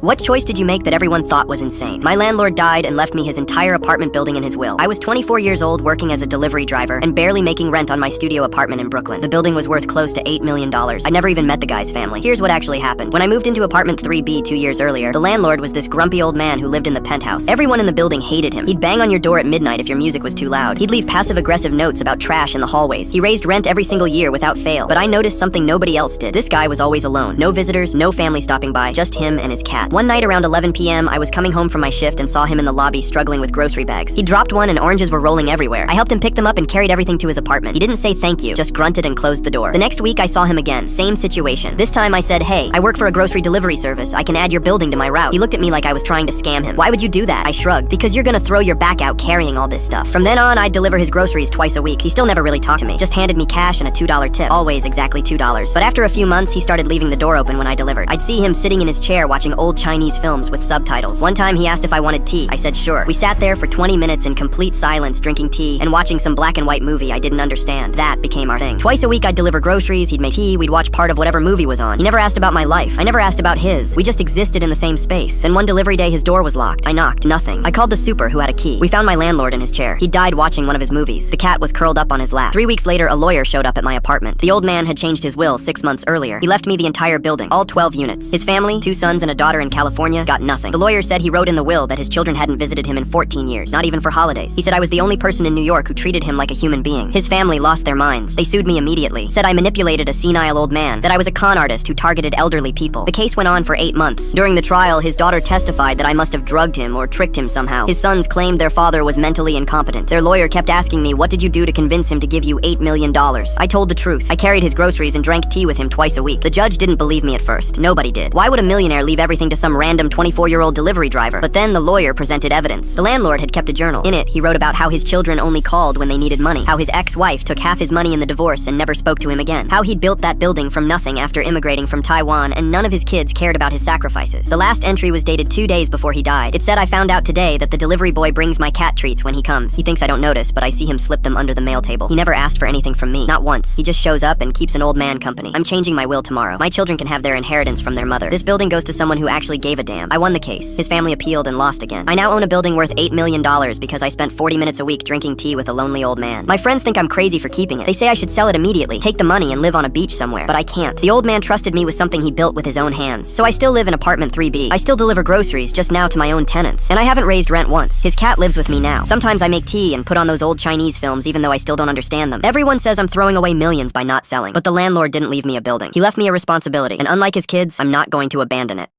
What choice did you make that everyone thought was insane? My landlord died and left me his entire apartment building in his will. I was 24 years old working as a delivery driver and barely making rent on my studio apartment in Brooklyn. The building was worth close to $8 million. I never even met the guy's family. Here's what actually happened. When I moved into apartment 3B 2 years earlier, the landlord was this grumpy old man who lived in the penthouse. Everyone in the building hated him. He'd bang on your door at midnight if your music was too loud. He'd leave passive-aggressive notes about trash in the hallways. He raised rent every single year without fail. But I noticed something nobody else did. This guy was always alone. No visitors, no family stopping by, just him and his cat. One night around 11 p.m., I was coming home from my shift and saw him in the lobby struggling with grocery bags. He dropped one and oranges were rolling everywhere. I helped him pick them up and carried everything to his apartment. He didn't say thank you, just grunted and closed the door. The next week I saw him again, same situation. This time I said, "Hey, I work for a grocery delivery service. I can add your building to my route." He looked at me like I was trying to scam him. "Why would you do that?" I shrugged. "Because you're gonna throw your back out carrying all this stuff." From then on, I'd deliver his groceries twice a week. He still never really talked to me, just handed me cash and a $2 tip. Always exactly $2. But after a few months, he started leaving the door open when I delivered. I'd see him sitting in his chair watching old Chinese films with subtitles. One time he asked if I wanted tea. I said sure. We sat there for 20 minutes in complete silence drinking tea and watching some black and white movie I didn't understand. That became our thing. Twice a week I'd deliver groceries, he'd make tea, we'd watch part of whatever movie was on. He never asked about my life. I never asked about his. We just existed in the same space. And one delivery day his door was locked. I knocked. Nothing. I called the super who had a key. We found my landlord in his chair. He died watching one of his movies. The cat was curled up on his lap. 3 weeks later, a lawyer showed up at my apartment. The old man had changed his will 6 months earlier. He left me the entire building, all 12 units. His family, 2 sons and a daughter in California, got nothing. The lawyer said he wrote in the will that his children hadn't visited him in 14 years, not even for holidays. He said I was the only person in New York who treated him like a human being. His family lost their minds. They sued me immediately, said I manipulated a senile old man, that I was a con artist who targeted elderly people. The case went on for 8 months. During the trial, his daughter testified that I must have drugged him or tricked him somehow. His sons claimed their father was mentally incompetent. Their lawyer kept asking me, "What did you do to convince him to give you $8 million?" I told the truth. I carried his groceries and drank tea with him twice a week. The judge didn't believe me at first. Nobody did. Why would a millionaire leave everything to some random 24-year-old delivery driver? But then the lawyer presented evidence. The landlord had kept a journal. In it, he wrote about how his children only called when they needed money, how his ex-wife took half his money in the divorce and never spoke to him again, how he'd built that building from nothing after immigrating from Taiwan, and none of his kids cared about his sacrifices. The last entry was dated 2 days before he died. It said, "I found out today that the delivery boy brings my cat treats when he comes. He thinks I don't notice, but I see him slip them under the mail table. He never asked for anything from me. Not once. He just shows up and keeps an old man company. I'm changing my will tomorrow. My children can have their inheritance from their mother. This building goes to someone who actually gave a damn." I won the case. His family appealed and lost again. I now own a building worth $8 million because I spent 40 minutes a week drinking tea with a lonely old man. My friends think I'm crazy for keeping it. They say I should sell it immediately, take the money and live on a beach somewhere. But I can't. The old man trusted me with something he built with his own hands. So I still live in apartment 3B. I still deliver groceries, just now to my own tenants. And I haven't raised rent once. His cat lives with me now. Sometimes I make tea and put on those old Chinese films even though I still don't understand them. Everyone says I'm throwing away millions by not selling. But the landlord didn't leave me a building. He left me a responsibility. And unlike his kids, I'm not going to abandon it.